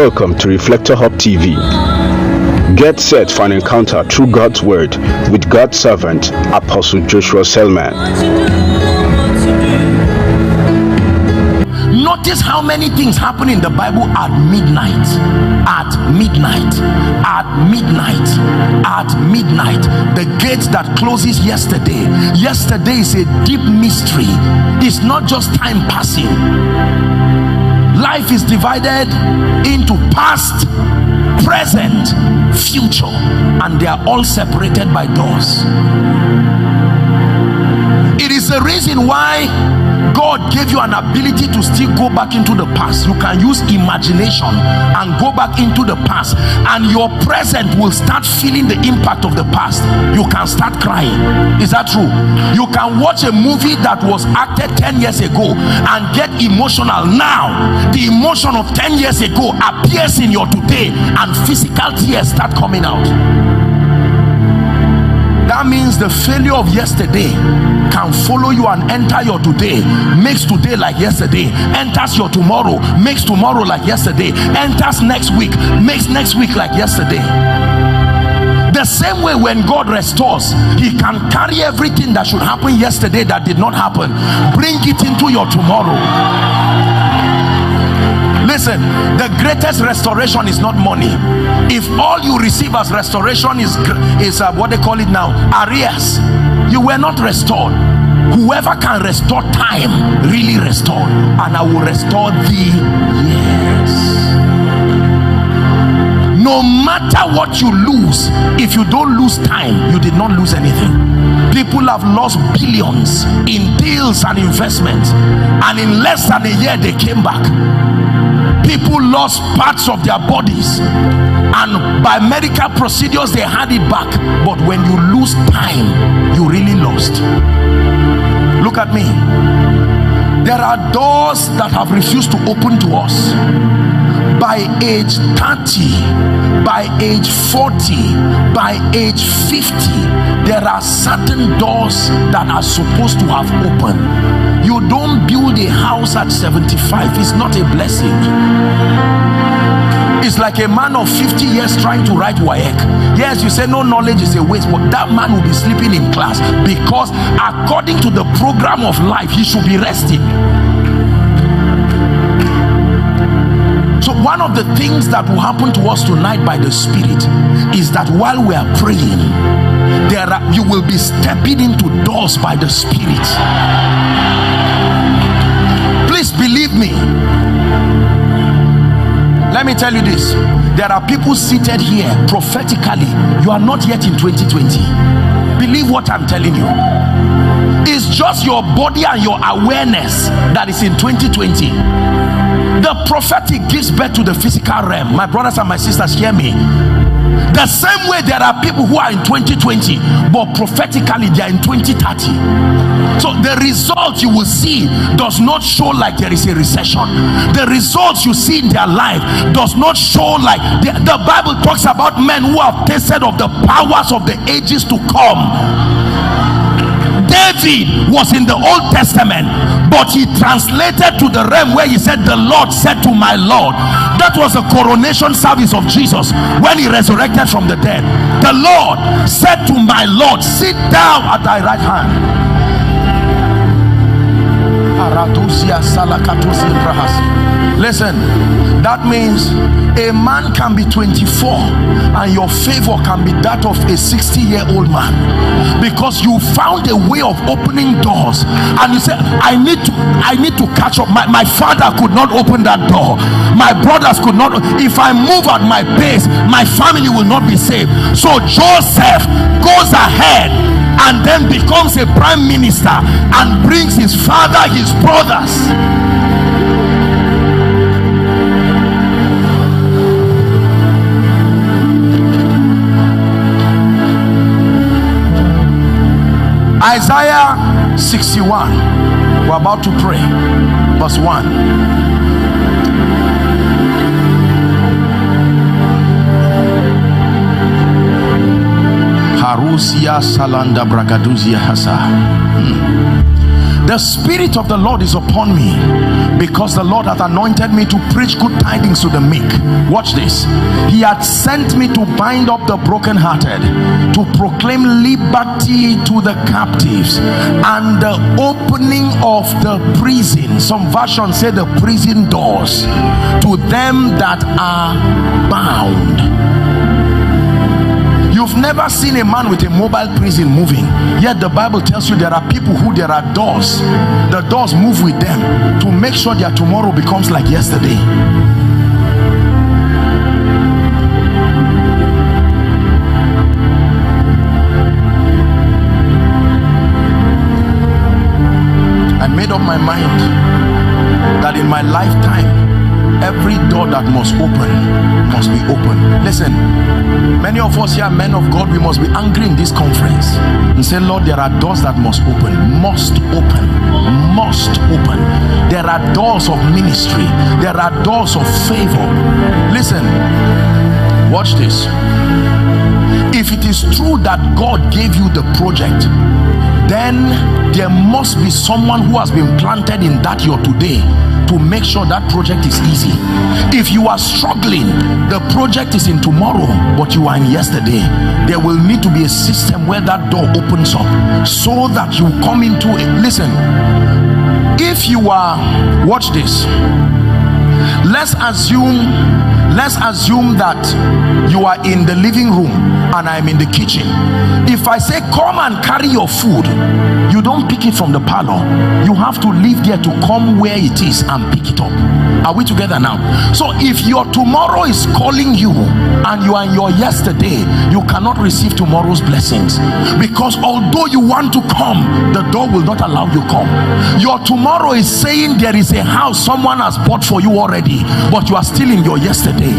Welcome to Reflector Hub TV. Get set for an encounter through God's Word with God's servant, Apostle Joshua Selman. Notice how many things happen in the Bible at midnight. At midnight. At midnight. At midnight. The gate that closes yesterday. Yesterday is a deep mystery. It's not just time passing. Life is divided into past, present, future, and they are all separated by doors. It is the reason why God gave you an ability to still go back into the past. You can use imagination and go back into the past, and your present will start feeling the impact of the past. You can start crying. Is that true? You can watch a movie that was acted 10 years ago and get emotional. Now the emotion of 10 years ago appears in your today, and physical tears start coming out. That means the failure of yesterday can follow you and enter your today, makes today like yesterday, enters your tomorrow, makes tomorrow like yesterday, enters next week, makes next week like yesterday. The same way when God restores, he can carry everything that should happen yesterday that did not happen, bring it into your tomorrow. Listen, the greatest restoration is not money. If all you receive as restoration is what they call it now, arrears, you were not restored. Whoever can restore time really restored, and I will restore thee. Yes. No matter what you lose, if you don't lose time, you did not lose anything. People have lost billions in deals and investments, and in less than a year they came back. People lost parts of their bodies, and by medical procedures they had it back. But when you lose time, you really lost. Look at me. There are doors that have refused to open to us. By age 30, by age 40, by age 50, there are certain doors that are supposed to have opened. You don't build a house at 75. It's not a blessing. It's like a man of 50 years trying to write WAEC. Yes, you say no knowledge is a waste, but that man will be sleeping in class, because according to the program of life, he should be resting. So one of the things that will happen to us tonight by the Spirit is that while we are praying, you will be stepping into doors by the Spirit. Please believe me. Let me tell you this. There are people seated here prophetically. You are not yet in 2020. Believe what I'm telling you. It's just your body and your awareness that is in 2020. The prophetic gives birth to the physical realm. My brothers and my sisters, hear me. The same way there are people who are in 2020, but prophetically they are in 2030. So the result you will see does not show like there is a recession. The results you see in their life does not show like the Bible talks about men who have tasted of the powers of the ages to come. David was in the Old Testament, but he translated to the realm where he said, the Lord said to my Lord. That was the coronation service of Jesus when he resurrected from the dead. The Lord said to my Lord, sit down at thy right hand. Listen, that means a man can be 24 and your favor can be that of a 60-year-old man, because you found a way of opening doors, and you say, I need to catch up. My father could not open that door. My brothers could not. If I move at my pace, my family will not be saved. So Joseph goes ahead and then becomes a prime minister and brings his father, his brothers. Isaiah 61. We're about to pray. Verse 1. Harusia salanda bragaduzia hasa. The Spirit of the Lord is upon me, because the Lord hath anointed me to preach good tidings to the meek. Watch this. He hath sent me to bind up the brokenhearted, to proclaim liberty to the captives, and the opening of the prison, some versions say the prison doors, to them that are bound. You've never seen a man with a mobile prison moving, yet the Bible tells you there are people who, there are doors, the doors move with them to make sure their tomorrow becomes like yesterday. I made up my mind that in my lifetime, every door that must be open. Listen, many of us here, men of God, we must be angry in this conference and say, Lord, there are doors that must open. There are doors of ministry, there are doors of favor. Listen, watch this. If it is true that God gave you the project, then there must be someone who has been planted in that your today to make sure that project is easy. If you are struggling, the project is in tomorrow, but you are in yesterday, there will need to be a system where that door opens up so that you come into it. Listen, if you are, watch this, let's assume that you are in the living room and I'm in the kitchen. If I say come and carry your food, you don't pick it from the parlor. You have to leave there to come where it is and pick it up. Are we together now? So if your tomorrow is calling you and you are in your yesterday, you cannot receive tomorrow's blessings, because although you want to come, the door will not allow you come. Your tomorrow is saying there is a house someone has bought for you already, but you are still in your yesterday.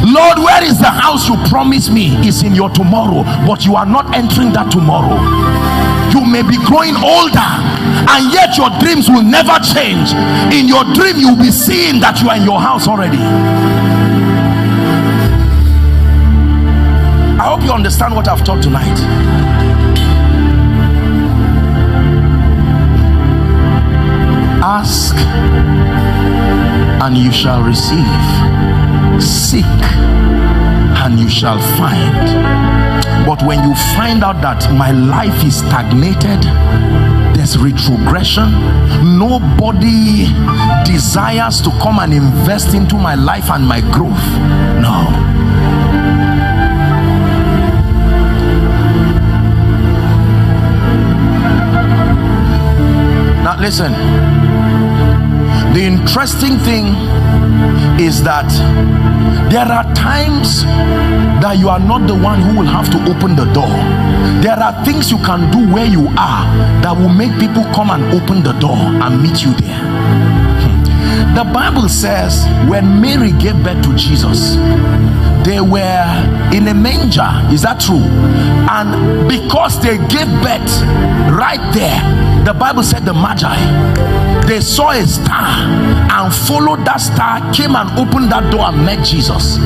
Lord, where is the house you promised me? It's in your tomorrow, but you are not entering that tomorrow. You may be growing older and yet your dreams will never change. In your dream you'll be seeing that you are in your house already. I hope you understand what I've taught tonight. Ask and you shall receive. Seek and you shall find. But when you find out that my life is stagnated, there's retrogression, nobody desires to come and invest into my life and my growth. No. Now listen, the interesting thing is that there are times that you are not the one who will have to open the door. There are things you can do where you are that will make people come and open the door and meet you there. The Bible says when Mary gave birth to Jesus, they were in a manger. Is that true? And because they gave birth right there, the Bible said the Magi, they saw a star and followed that star, came and opened that door and met Jesus.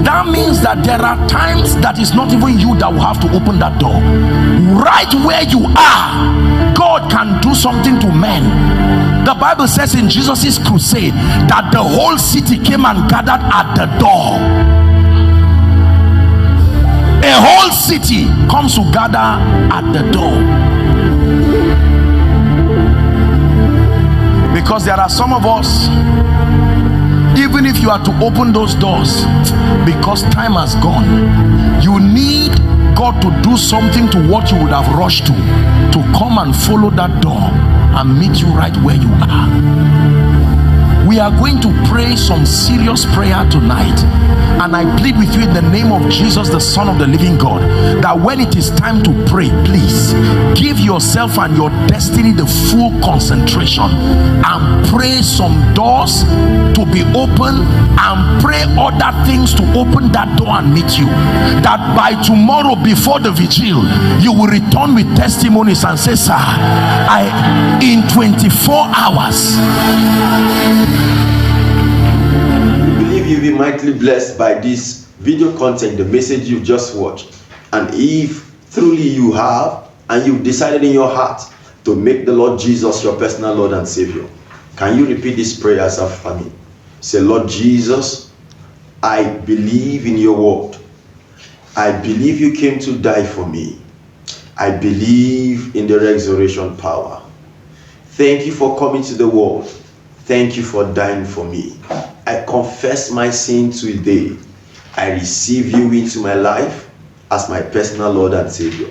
That means that there are times that it's not even you that will have to open that door. Right where you are, God can do something to men. The Bible says in Jesus' crusade that the whole city came and gathered at the door. A whole city comes to gather at the door. Because there are some of us, even if you are to open those doors, because time has gone, you need God to do something to what you would have rushed to come and follow that door and meet you right where you are. We are going to pray some serious prayer tonight, and I plead with you in the name of Jesus, the Son of the living God, that when it is time to pray, please give yourself and your destiny the full concentration and pray some doors to be open, and pray other things to open that door and meet you, that by tomorrow before the vigil you will return with testimonies and say, sir, in 24 hours. You'll be mightily blessed by this video content, the message you've just watched. And if truly you have, and you've decided in your heart to make the Lord Jesus your personal Lord and Savior, can you repeat these prayers after me? Say, Lord Jesus, I believe in your word. I believe you came to die for me. I believe in the resurrection power. Thank you for coming to the world. Thank you for dying for me. I confess my sin today. I receive you into my life as my personal Lord and Savior.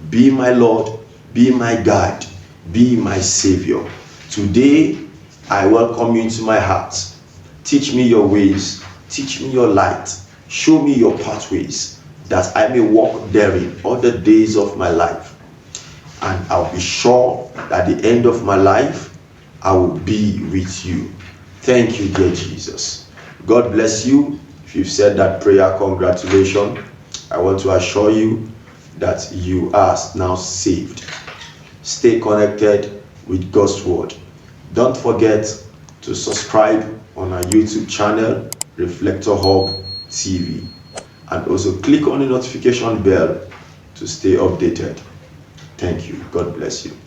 Be my Lord, be my God, be my Savior. Today, I welcome you into my heart. Teach me your ways, teach me your light, show me your pathways, that I may walk therein all the days of my life. And I'll be sure that at the end of my life, I will be with you. Thank you, dear Jesus. God bless you. If you've said that prayer, congratulations. I want to assure you that you are now saved. Stay connected with God's word. Don't forget to subscribe on our YouTube channel, Reflector Hub TV, and also click on the notification bell to stay updated. Thank you. God bless you.